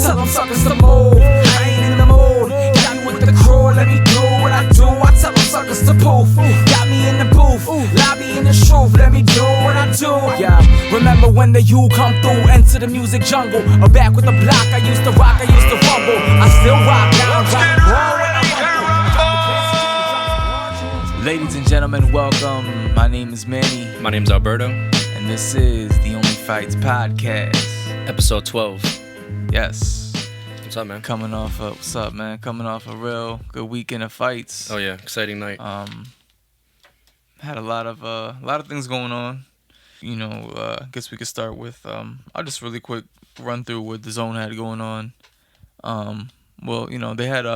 tell them suckers to move. I ain't in the mood. Got me with the crew, let me do what I do. I tell them suckers to poof. Got me in the booth, lobby in the truth. Let me do what I do. Yeah, remember when the U come through, enter the music jungle. Or back with the block, I used to rock, I used to rumble. I still rock, now I'm rock. Ladies and gentlemen, welcome. My name is Manny. My name's Alberto. And this is the OnlyFights Podcast. Episode 12. Yes. What's up, man? What's up, man? Coming off a real good weekend of fights. Oh yeah, exciting night. Had a lot of things going on. I guess we could start with I'll just really quick run through what the zone had going on. They had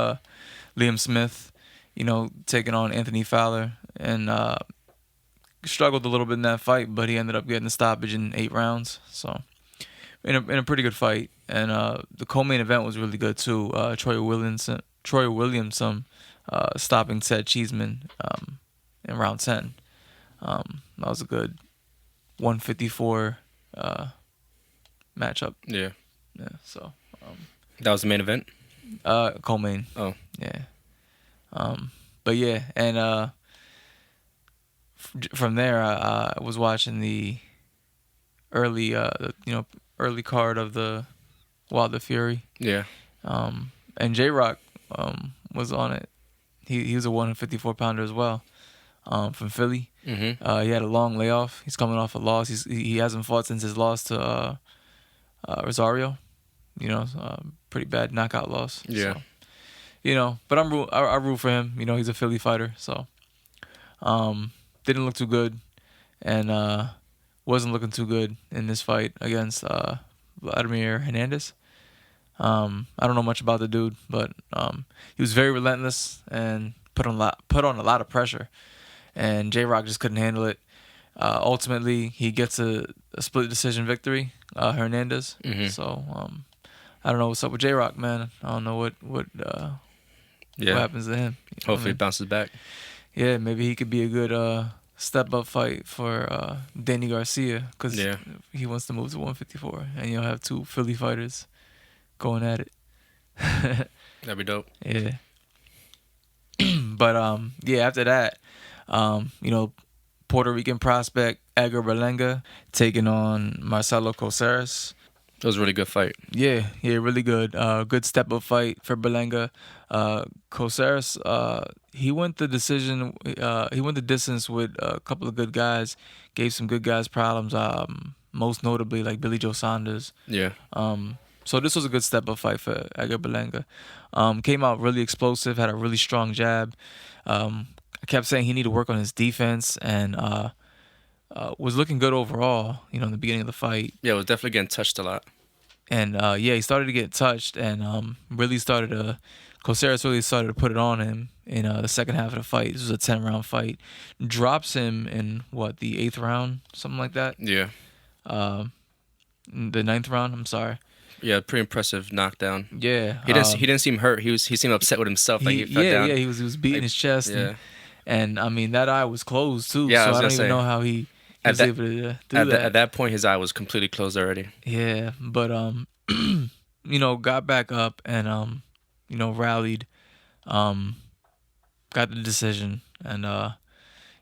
Liam Smith, taking on Anthony Fowler, and struggled a little bit in that fight, but he ended up getting the stoppage in 8 rounds. So in a pretty good fight. And the co-main event was really good too. Troy Williamson stopping Ted Cheeseman in round 10. That was a good 154 matchup. Yeah. So that was the main event? Co-main. Oh. Yeah. But yeah, and from there I was watching the early card of the Wilder Fury. Yeah. And J-Rock was on it. He was a 154 pounder as well. From Philly. Mm-hmm. He had a long layoff. He's coming off a loss. He hasn't fought since his loss to Rosario. Pretty bad knockout loss. Yeah. So, but I root for him. He's a Philly fighter. So, didn't look too good, and wasn't looking too good in this fight against Vladimir Hernandez. I don't know much about the dude, but he was very relentless and put on a lot of pressure. And J-Rock just couldn't handle it. Ultimately, he gets a split decision victory, Hernandez. Mm-hmm. So, I don't know what's up with J-Rock, man. I don't know what happens to him. Hopefully he bounces back. Yeah, maybe he could be a good step-up fight for Danny Garcia, because he wants to move to 154. And you'll have 2 Philly fighters going at it. That'd be dope. Yeah. But, after that, Puerto Rican prospect Edgar Berlanga taking on Marcelo Coceres. It was a really good fight. Yeah, really good. Good step-up fight for Berlanga. Coceres, he went the distance with a couple of good guys. Gave some good guys problems. Most notably, like Billy Joe Saunders. Yeah. So this was a good step-up fight for Edgar Berlanga. Came out really explosive. Had a really strong jab. I kept saying he needed to work on his defense, and was looking good overall, in the beginning of the fight. Yeah, it was definitely getting touched a lot. And, he started to get touched, and Coceres really started to put it on him in the second half of the fight. This was a 10-round fight. Drops him in, the 8th round? Something like that? Yeah. The 9th round, I'm sorry. Yeah, pretty impressive knockdown. Yeah. He didn't seem hurt. He seemed upset with himself. He fell down. Yeah, he was beating his chest. Yeah. And I mean, that eye was closed too. Yeah, so I don't even know how he was able to do that. At that point, his eye was completely closed already. Yeah, but got back up and rallied, got the decision, and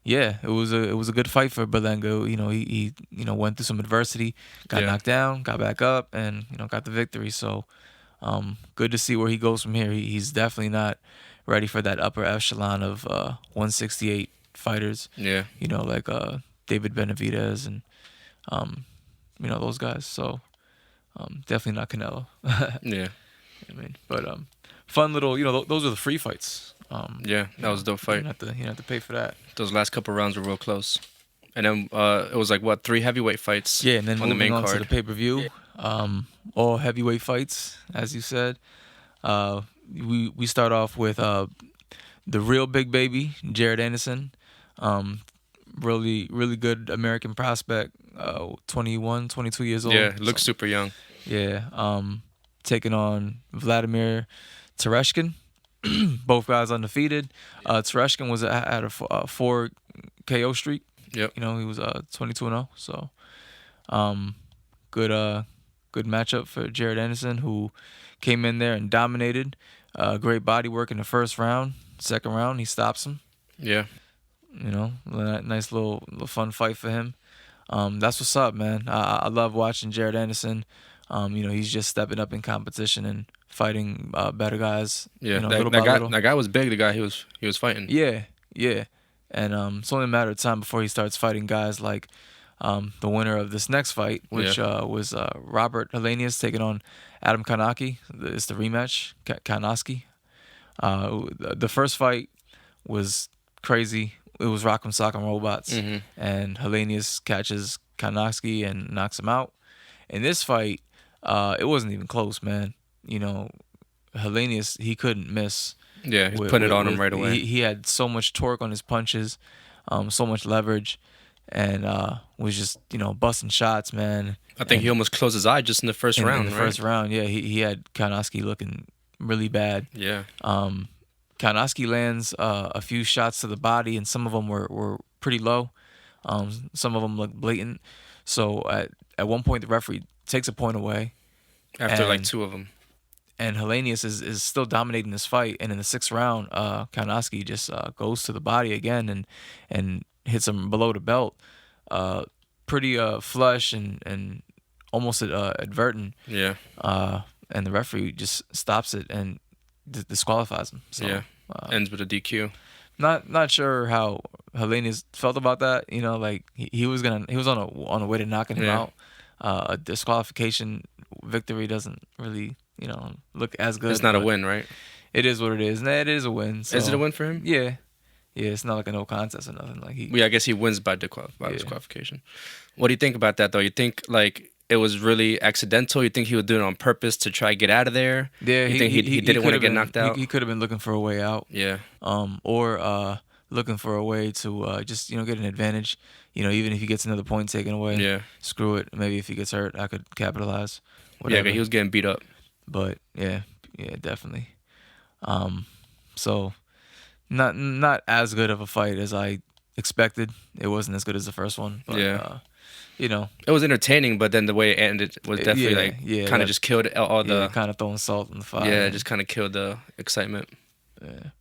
it was a good fight for Berlanga. He went through some adversity, got knocked down, got back up, and got the victory. So, good to see where he goes from here. He's definitely not ready for that upper echelon of 168 fighters. Yeah. Like David Benavidez and those guys. So definitely not Canelo. Yeah. But fun little, those are the free fights. That was a dope fight. You don't have to pay for that. Those last couple rounds were real close. And then it was 3 heavyweight fights. Yeah, and then on the main on card. to the pay-per-view. All heavyweight fights, as you said. We start off with the real big baby, Jared Anderson. Really, really good American prospect. 21, 22 years old. Yeah, looks super young. Yeah. Taking on Vladimir Tereshkin. Both guys undefeated. Tereshkin was at a 4 KO streak. Yep. He was 22-0. So, good good matchup for Jared Anderson, who came in there and dominated. Great body work in the first round. Second round, he stops him. Yeah. Nice little fun fight for him. That's what's up, man. I love watching Jared Anderson. He's just stepping up in competition and fighting better guys. Yeah, little by little. That guy was big. The guy he was fighting. Yeah, yeah. And it's only a matter of time before he starts fighting guys like the winner of this next fight, which was Robert Helenius taking on Adam Kanaki. It's the rematch, Kanoski. The first fight was crazy. It was Rock'em Sock'em Robots, and Helenius catches Kanoski and knocks him out. In this fight, it wasn't even close, man. Helenius, he couldn't miss. Yeah, he's putting it on him right away. He had so much torque on his punches, so much leverage, and was just busting shots, man. I think he almost closed his eye just in the first round. In the first round, yeah, he had Kanoski looking really bad. Yeah. Kanoski lands a few shots to the body, and some of them were pretty low. Some of them looked blatant. So at one point, the referee takes a point away. After like two of them. And Helenius is still dominating this fight. And in the sixth round, Kanoski just goes to the body again and hits him below the belt. Pretty flush and almost advertent. Yeah. And the referee just stops it and disqualifies him. So, yeah. Ends with a DQ. Not sure how Helenius felt about that. He was on a way to knocking him out. A disqualification victory doesn't really look as good. It's not a win, right? It is what it is. It is a win. So. Is it a win for him? Yeah. It's not like a no contest or nothing. I guess he wins by disqualification. What do you think about that though? You think it was really accidental? You think he would do it on purpose to try to get out of there? Yeah, you think he didn't want to get knocked out? He could have been looking for a way out. Yeah. Or looking for a way to just get an advantage. Even if he gets another point taken away. Yeah. Screw it. Maybe if he gets hurt, I could capitalize. Whatever. Yeah, he was getting beat up. But yeah, definitely. So not as good of a fight as I expected. It wasn't as good as the first one. But, yeah. It was entertaining, but then the way it ended was definitely kind of just killed all the kind of throwing salt in the fire. Yeah, it just kind of killed the excitement. Yeah.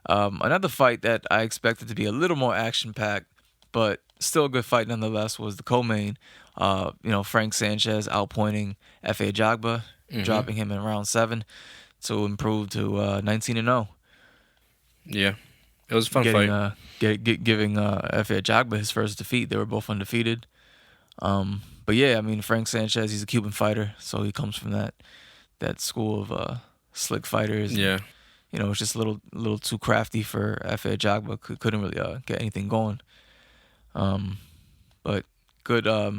Another fight that I expected to be a little more action packed, but still a good fight nonetheless, was the co-main. Frank Sanchez outpointing Efe Ajagba, dropping him in round 7 to improve to 19-0. Yeah, it was a fun fight. Giving Efe Ajagba his first defeat. They were both undefeated. But yeah, Frank Sanchez, he's a Cuban fighter, so he comes from that school of slick fighters. Yeah. It's just a little too crafty for Efe Ajagba. Couldn't really get anything going. But good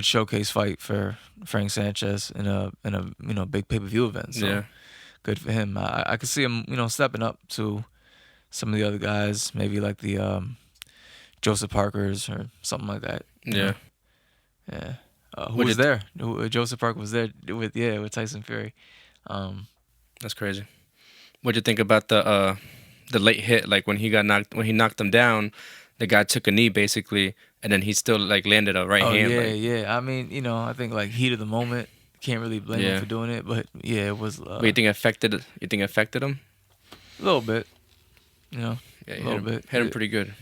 showcase fight for Frank Sanchez in a big pay-per-view event. So yeah. Good for him. I could see him stepping up to some of the other guys, maybe like the Joseph Parkers or something like that. Yeah. Yeah. Who was there? Joseph Parker was there with Tyson Fury. That's crazy. What'd you think about the late hit? Like when he knocked him down, the guy took a knee basically, and then he still landed a right hand. Yeah. I think heat of the moment. Can't really blame him for doing it, but yeah, it was. But you think it affected him? A little bit. Yeah, a little bit. Hit him pretty good.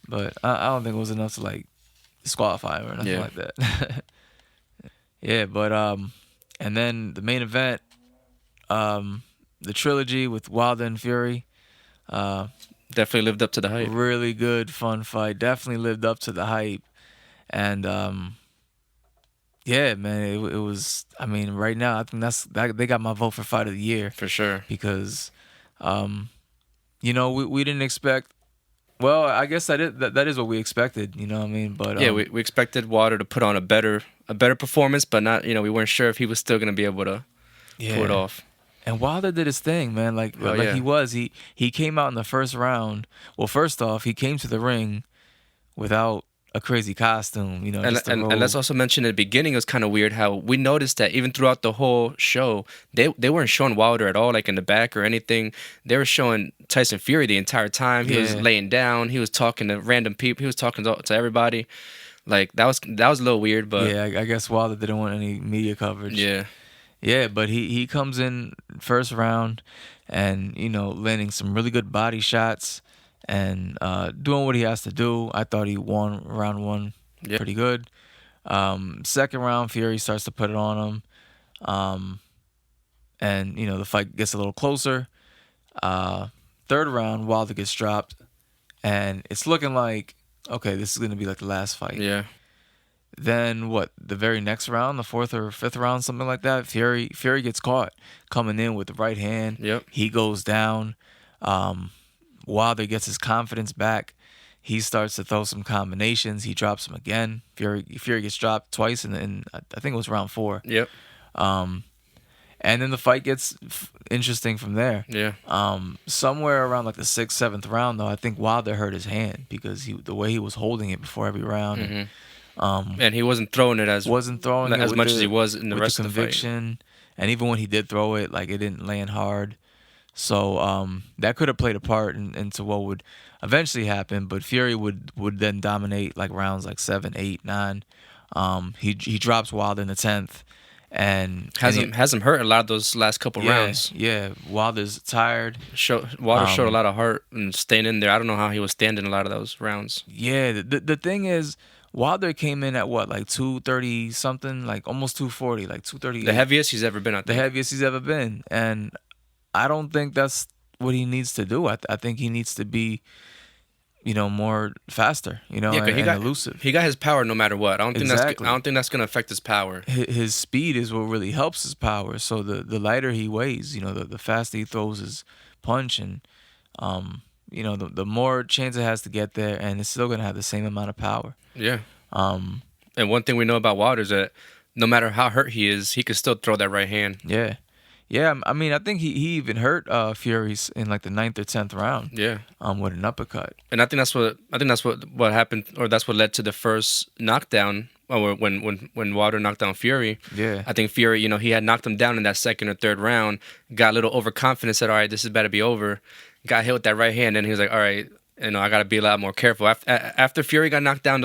But I don't think it was enough to disqualify him or nothing like that. Yeah, but and then the main event, the trilogy with Wilder and Fury. Definitely lived up to the hype. Really good, fun fight. Definitely lived up to the hype. And yeah, man, it was. Right now, I think they got my vote for fight of the year for sure. Because, we didn't expect. Well, I guess that is what we expected. You know what I mean? But yeah, we expected Wilder to put on a better performance, but not. We weren't sure if he was still gonna be able to pull it off. And Wilder did his thing, man. He came out in the first round. Well, first off, he came to the ring without a crazy costume, and let's also mention at the beginning, it was kind of weird how we noticed that even throughout the whole show, they weren't showing Wilder at all, in the back or anything. They were showing Tyson Fury the entire time. He was laying down. He was talking to random people. He was talking to everybody. Like that was a little weird, but Yeah, I guess Wilder didn't want any media coverage. yeah, Yeah, but he comes in first round, and landing some really good body shots, and doing what he has to do. I thought he won round one yeah, pretty good. Second round, Fury starts to put it on him, and the fight gets a little closer. Third round, Wilder gets dropped, and it's looking like, okay, this is gonna be like the last fight. yeah, Then what? The very next round, the fourth or fifth round, something like that. Fury gets caught coming in with the right hand. yep, He goes down. Wilder gets his confidence back. He starts to throw some combinations. He drops him again. Fury gets dropped twice in I think it was round 4. yep, And then the fight gets interesting from there. yeah. Somewhere around like the 6th, 7th round, though, I think Wilder hurt his hand because the way he was holding it before every round. Mm-hmm. And he wasn't throwing it as Wasn't throwing it as with much as he was in the with rest the of the fight. conviction. And even when he did throw it, like, it didn't land hard. So that could have played a part into what would eventually happen. But Fury would then dominate like rounds like 7, 8, 9. He drops Wilder in the 10th. And Has him hurt a lot of those last couple rounds. Yeah, Wilder's tired. Wilder showed a lot of heart and staying in there. I don't know how he was standing a lot of those rounds. Yeah, the thing is, Wilder came in at what, like 230 something, like almost 240, like 238. The heaviest he's ever been, I think. The heaviest he's ever been. And I don't think that's what he needs to do. I think he needs to be, more faster, and elusive. He got his power no matter what. I don't Exactly. think that's gonna affect his power. His speed is what really helps his power. So the lighter he weighs, the faster he throws his punch, and the more chance it has to get there, and it's still gonna have the same amount of power. Yeah. And one thing we know about Wilder is that no matter how hurt he is, he can still throw that right hand. Yeah. Yeah, I mean, I think he even hurt Fury's in like the 9th or 10th round. Yeah. With an uppercut. And I think that's what happened, or that's what led to the first knockdown. Or when Wilder knocked down Fury. Yeah. I think Fury, he had knocked him down in that second or third round, got a little overconfident, said, "All right, this is about to be over." Got hit with that right hand, and he was like, "All right, I got to be a lot more careful." After Fury got knocked down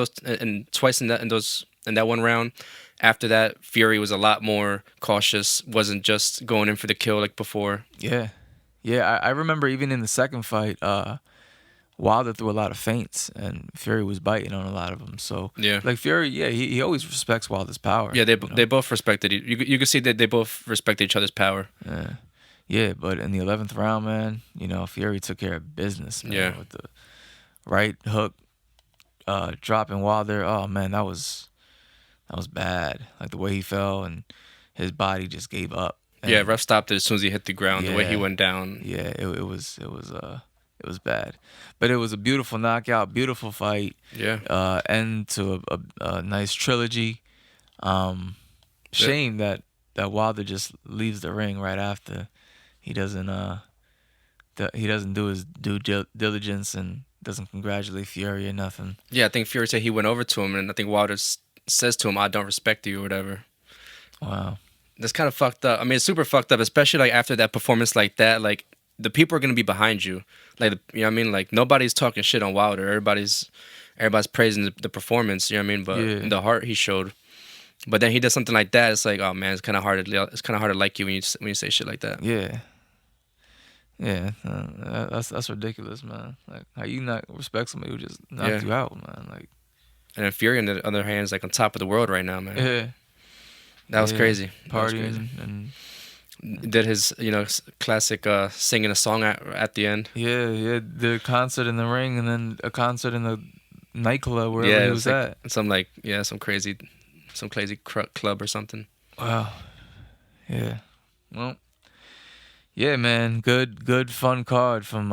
twice in that one round. After that, Fury was a lot more cautious, wasn't just going in for the kill like before. Yeah. Yeah, I remember even in the second fight, Wilder threw a lot of feints, and Fury was biting on a lot of them. So, yeah, like Fury, yeah, he always respects Wilder's power. Yeah, they both respected it. You could see that they both respect each other's power. Yeah, but in the 11th round, man, Fury took care of business, man, with the right hook, dropping Wilder. Oh, man, that was bad. Like the way he fell and his body just gave up. And ref stopped it as soon as he hit the ground. The way he went down. Yeah, it was bad, but it was a beautiful knockout, beautiful fight. Yeah. End to a nice trilogy. Shame that Wilder just leaves the ring right after. He doesn't do his due diligence and doesn't congratulate Fury or nothing. Yeah, I think Fury said he went over to him, and I think Wilder says to him, "I don't respect you," or whatever. Wow. That's kind of fucked up. I mean, it's super fucked up, especially like after that performance like that. Like the people are gonna be behind you. Like you know what I mean? Like nobody's talking shit on Wilder. Everybody's praising the performance. You know what I mean? But the heart he showed. But then he does something like that. It's like, oh man, it's kind of hard to like you when you say shit like that. Yeah. Yeah, that's ridiculous, man. Like, how you not respect somebody who just knocked you out, man? Like, and then Fury, on the other hand, is like on top of the world right now, man. Yeah, that was crazy. Partying and did his classic singing a song at the end. Yeah, the concert in the ring and then a concert in the nightclub wherever he was at. Some crazy club or something. Wow. Yeah. Well. Yeah, man. Good fun card from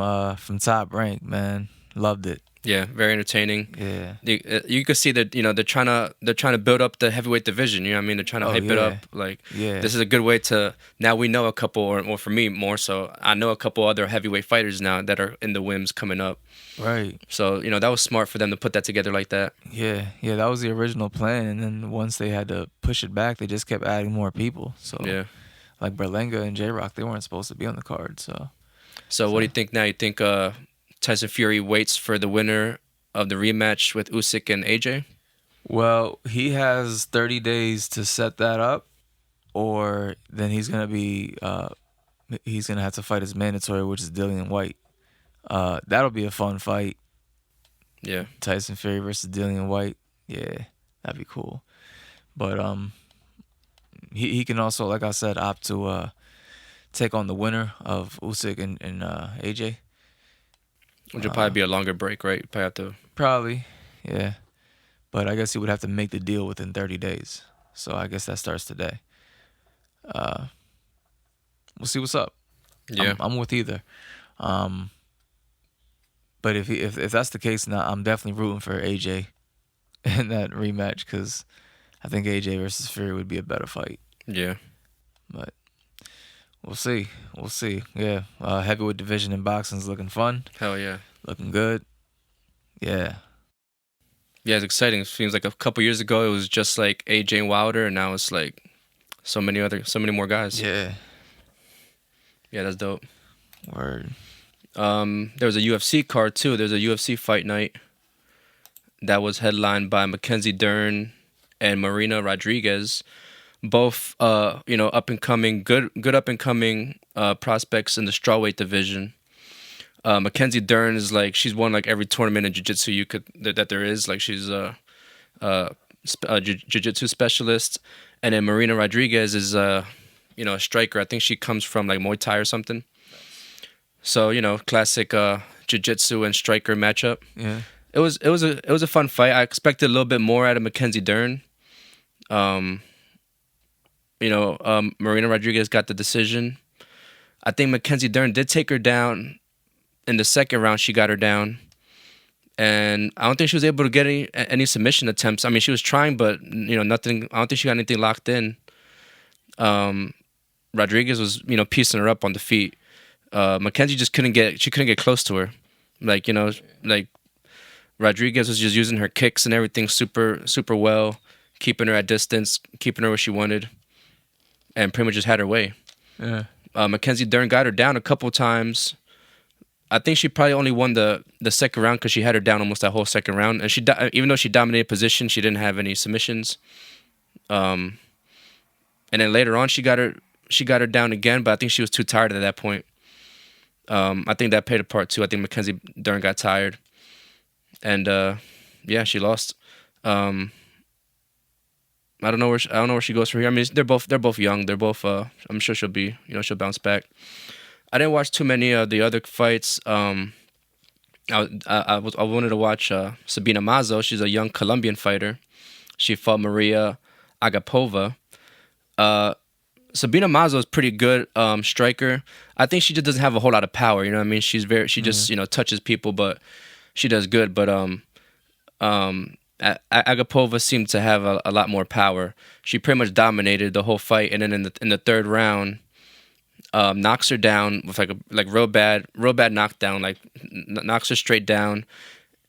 Top Rank, man. Loved it. Yeah, very entertaining. Yeah. You could see that they're trying to build up the heavyweight division. You know what I mean? They're trying to hype it up. Like, this is a good way to, now we know a couple, or for me more so, I know a couple other heavyweight fighters now that are in the WIMs coming up. Right. So that was smart for them to put that together like that. Yeah, that was the original plan, and then once they had to push it back, they just kept adding more people. So yeah. Like Berlanga and J-Rock, they weren't supposed to be on the card. So what do you think now? You think Tyson Fury waits for the winner of the rematch with Usyk and AJ? Well, he has 30 days to set that up, or then he's gonna have to fight his mandatory, which is Dillian White. That'll be a fun fight. Yeah. Tyson Fury versus Dillian White. Yeah, that'd be cool. But he can also, like I said, opt to take on the winner of Usyk and AJ. Which would probably be a longer break, right? You probably have to. Probably, yeah. But I guess he would have to make the deal within 30 days. So I guess that starts today. We'll see what's up. Yeah. I'm with either. But if that's the case, now I'm definitely rooting for AJ in that rematch because I think AJ versus Fury would be a better fight. Yeah. But we'll see. We'll see. Yeah. Heavyweight division in boxing is looking fun. Hell yeah. Looking good. Yeah. Yeah, it's exciting. It seems like a couple years ago it was just like AJ and Wilder, and now it's like so many more guys. Yeah. Yeah, that's dope. Word. There was a UFC card too. There's a UFC fight night that was headlined by Mackenzie Dern and Marina Rodriguez, both up and coming, good up and coming prospects in the strawweight division. Mackenzie Dern is like she's won like every tournament in jiu-jitsu that there is. Like she's a jiu-jitsu specialist, and then Marina Rodriguez is a striker. I think she comes from like Muay Thai or something. So classic jiu-jitsu and striker matchup. Yeah. It was a fun fight. I expected a little bit more out of Mackenzie Dern. Marina Rodriguez got the decision. I think Mackenzie Dern did take her down in the second round. She got her down, and I don't think she was able to get any submission attempts. I mean, she was trying, but nothing. I don't think she got anything locked in. Rodriguez was piecing her up on the feet. Mackenzie just couldn't get close to her. Like Rodriguez was just using her kicks and everything super, super well, keeping her at distance, keeping her where she wanted, and pretty much just had her way. Yeah. Mackenzie Dern got her down a couple times. I think she probably only won the second round because she had her down almost that whole second round. And even though she dominated position, she didn't have any submissions. And then later on, she got her down again, but I think she was too tired at that point. I think that played a part too. I think Mackenzie Dern got tired, and she lost. I don't know where she goes from here. I mean, they're both young. They're both. I'm sure she'll bounce back. I didn't watch too many of the other fights. I wanted to watch Sabina Mazo. She's a young Colombian fighter. She fought Maria Agapova. Sabina Mazo is pretty good striker. I think she just doesn't have a whole lot of power. You know what I mean? She just touches people, but she does good. But Agapova seemed to have a lot more power. She pretty much dominated the whole fight, and then in the third round, knocks her down with like real bad knockdown. Like knocks her straight down,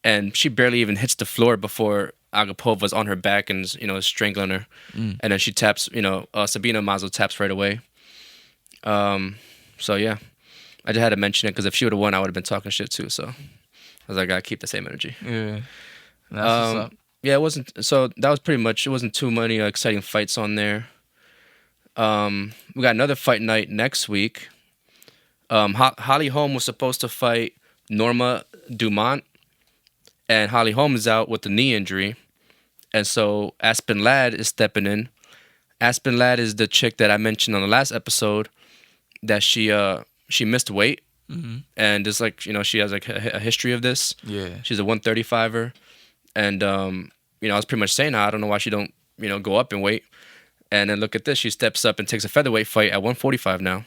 and she barely even hits the floor before Agapova's on her back and is strangling her, and then she taps. Sabina Mazo taps right away. So yeah, I just had to mention it because if she would have won, I would have been talking shit too. So I was like, I gotta keep the same energy. Yeah. That's what's up. Yeah, it wasn't. So that was pretty much. It wasn't too many exciting fights on there. We got another fight night next week. Holly Holm was supposed to fight Norma Dumont, and Holly Holm is out with a knee injury, and so Aspen Ladd is stepping in. Aspen Ladd is the chick that I mentioned on the last episode that she missed weight, and it's like she has like a history of this. Yeah. She's a 135er, and I was pretty much saying I don't know why she don't go up in weight. And then look at this. She steps up and takes a featherweight fight at 145 now.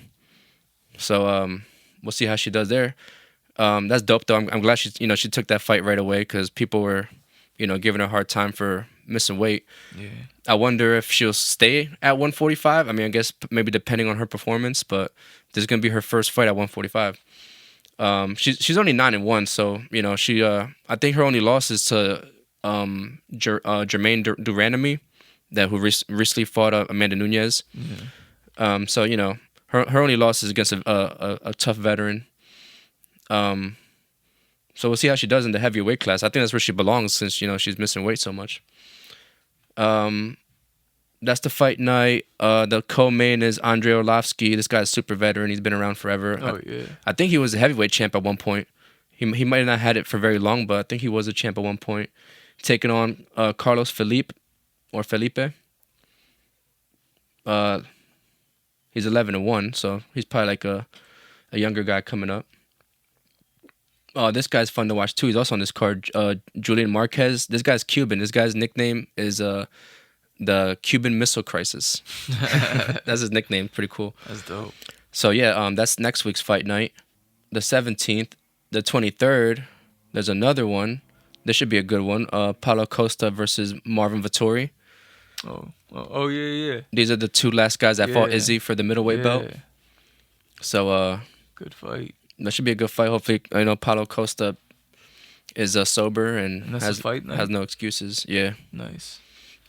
So we'll see how she does there. That's dope, though. I'm glad she took that fight right away because people were, giving her a hard time for missing weight. Yeah. I wonder if she'll stay at 145. I mean, I guess maybe depending on her performance, but this is going to be her first fight at 145. She's only 9-1, so, she I think her only loss is to Jermaine Duranami. That who recently fought Amanda Nunes. Yeah. So her only loss is against a tough veteran. So we'll see how she does in the heavyweight class. I think that's where she belongs since she's missing weight so much. That's the fight night. The co-main is Andrei Arlovsky. This guy's super veteran. He's been around forever. Oh yeah. I think he was a heavyweight champ at one point. He might have not had it for very long, but I think he was a champ at one point. Taking on Carlos Felipe. He's 11-1, so he's probably like a younger guy coming up. Oh, this guy's fun to watch too. He's also on this card. Julian Marquez. This guy's Cuban. This guy's nickname is the Cuban Missile Crisis. That's his nickname. Pretty cool. That's dope. So yeah, that's next week's fight night. The 17th, the 23rd. There's another one. This should be a good one. Paulo Costa versus Marvin Vettori. Oh yeah. These are the two last guys that fought Yeah. Izzy for the middleweight belt. So Good fight. that should be a good fight. Hopefully, I know Paulo Costa is sober and that's has the fight night? has no excuses. Yeah. Nice.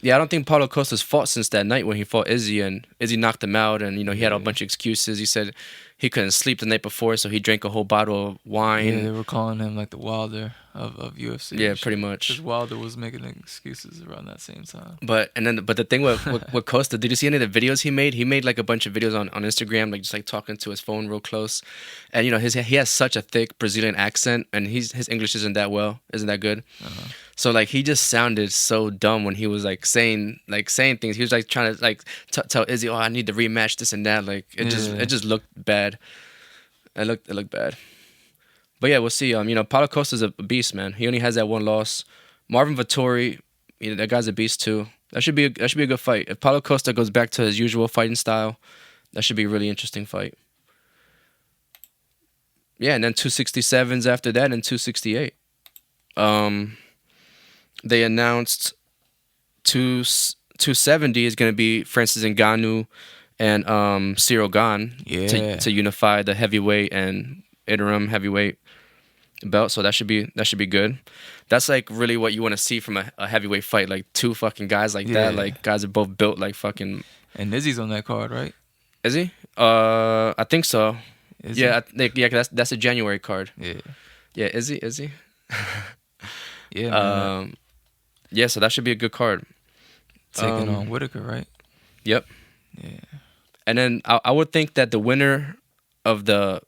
Yeah, I don't think Paulo Costa's fought since that night when he fought Izzy, and Izzy knocked him out, and he had a bunch of excuses. He said he couldn't sleep the night before, so he drank a whole bottle of wine. Yeah, they were calling him like the Wilder of UFC. Yeah, pretty much. Because Wilder was making excuses around that same time. But the thing with Costa, did you see any of the videos he made? He made like a bunch of videos on Instagram, like just like talking to his phone real close, and he has such a thick Brazilian accent, and his English isn't that good. So like he just sounded so dumb when he was like saying things. He was like trying to like tell Izzy, "Oh, I need to rematch this and that." Like it just looked bad. It looked bad. But yeah, we'll see. Paulo Costa's a beast, man. He only has that one loss. Marvin Vettori, that guy's a beast too. That should be a good fight. If Paulo Costa goes back to his usual fighting style, that should be a really interesting fight. Yeah, and then 267s after that, and 268. They announced 270 is going to be Francis Ngannou and Cyril Gane to unify the heavyweight and interim heavyweight belt. So that should be good. That's like really what you want to see from a heavyweight fight, like two fucking guys like that, like guys are both built like fucking. And Izzy's on that card, right? Is he? I think so. Is yeah, that's a January card. Yeah. Is he? Yeah. Man. Yeah, so that should be a good card. Taking on Whitaker, right? Yep. Yeah. And then I would think that the winner of the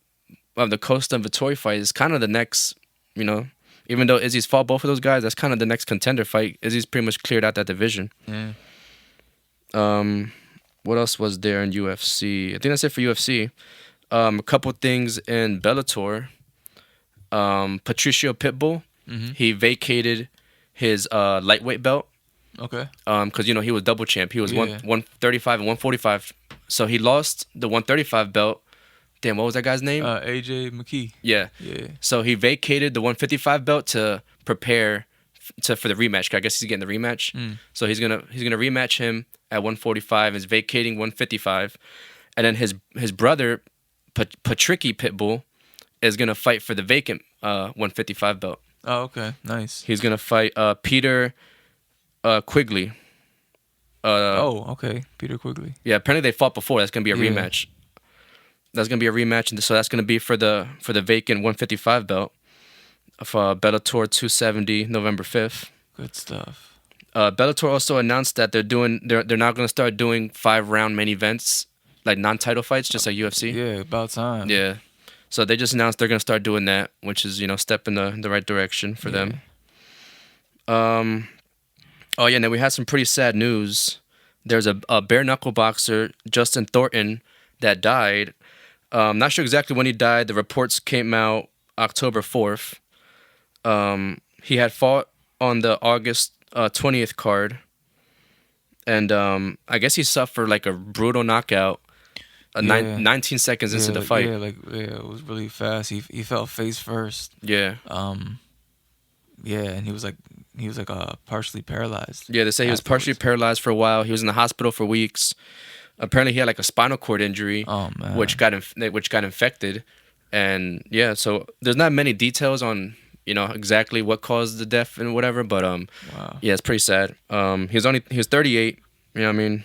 Costa and Vettori fight is kind of the next, even though Izzy's fought both of those guys, that's kind of the next contender fight. Izzy's pretty much cleared out that division. Yeah. What else was there in UFC? I think that's it for UFC. A couple things in Bellator. Patricio Pitbull, he vacated his lightweight belt. Okay. Because he was double champ. He was 135 and 145. So he lost the 135 belt. Damn, what was that guy's name? AJ McKee. Yeah. So he vacated the 155 belt to prepare for the rematch. I guess he's getting the rematch. So he's gonna rematch him at 145. Is vacating 155, and then his brother Patricky Pitbull is gonna fight for the vacant 155 belt. Oh, okay, nice. He's gonna fight Peter Quigley. Okay, Peter Quigley. Yeah, apparently they fought before. That's gonna be a rematch. That's gonna be a rematch, and so that's gonna be for the vacant 155 belt for Bellator 270 November 5th. Good stuff. Bellator also announced that they're not gonna start doing 5-round main events, like non-title fights, just like UFC. Yeah, about time. Yeah. So they just announced they're gonna start doing that, which is step in the right direction for them. Oh yeah, and then we had some pretty sad news. There's a bare knuckle boxer, Justin Thornton, that died. Not sure exactly when he died. The reports came out October 4th. He had fought on the August 20th card, and I guess he suffered like a brutal knockout. 19 seconds into the fight. It was really fast. He fell face first. Yeah. And he was like partially paralyzed. Yeah, they say he was partially paralyzed for a while. He was in the hospital for weeks. Apparently, he had like a spinal cord injury, which got infected, and yeah. So there's not many details on exactly what caused the death and whatever, but yeah, it's pretty sad. He was 38. You know what I mean?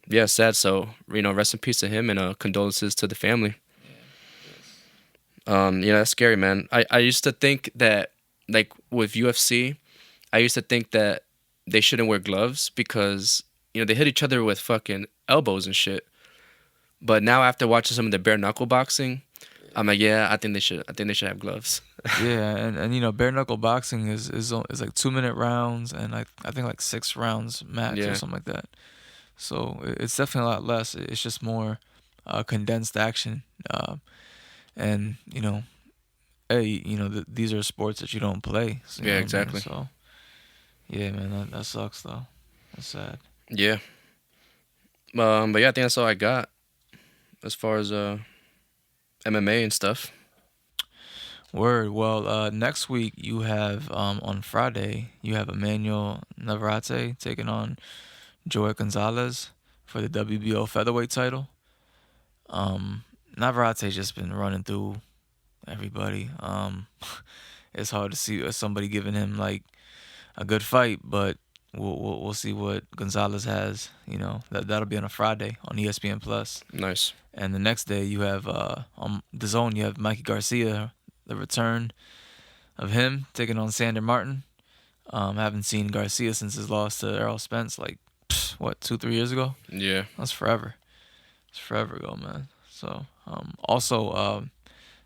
Yeah, sad. So rest in peace to him, and condolences to the family. That's scary, man. I used to think that, like with UFC, I used to think that they shouldn't wear gloves because they hit each other with fucking elbows and shit. But now after watching some of the bare knuckle boxing, I'm like, yeah, I think they should have gloves. Yeah, and bare knuckle boxing is like 2-minute rounds and I think like 6 rounds max or something like that. So it's definitely a lot less. It's just more condensed action. And hey, these are sports that you don't play. So, yeah, exactly. So yeah, man, that sucks though. That's sad. Yeah. But yeah, I think that's all I got as far as MMA and stuff. Word. Well, next week you have on Friday you have Emmanuel Navarrete taking on Joey Gonzalez for the WBO featherweight title. Navarrete's just been running through everybody. It's hard to see somebody giving him like a good fight, but we'll see what Gonzalez has. That'll be on a Friday on ESPN Plus. Nice. And the next day you have on the Zone you have Mikey Garcia, the return of him taking on Sander Martin. Haven't seen Garcia since his loss to Errol Spence, like 2-3 years ago. Yeah, that's forever. It's forever ago, man. So also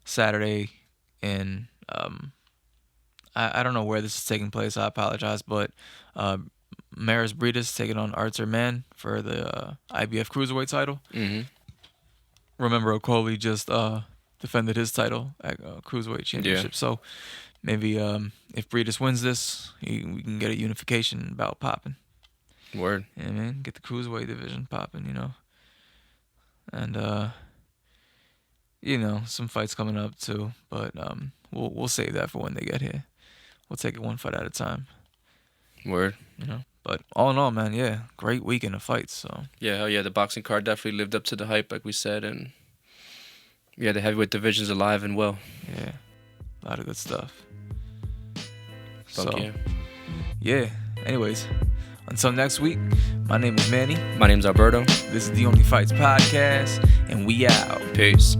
Saturday in I don't know where this is taking place. I apologize, but Maris Briedis taking on Artur Mann for the IBF cruiserweight title. Mm-hmm. Remember, Okolie just defended his title at cruiserweight championship. Yeah. So maybe if Briedis wins this, we can get a unification bout popping. Word. Yeah, man. Get the cruiserweight division popping, And some fights coming up too, but we'll save that for when they get here. We'll take it one fight at a time. Word. But all in all, man, yeah, great weekend of fights. So yeah, hell yeah, the boxing card definitely lived up to the hype, like we said, and yeah, the heavyweight division's alive and well. Yeah, a lot of good stuff. Fuck so yeah. Anyways, until next week, my name is Manny. My name's Alberto. This is the OnlyFights Podcast, and we out. Peace.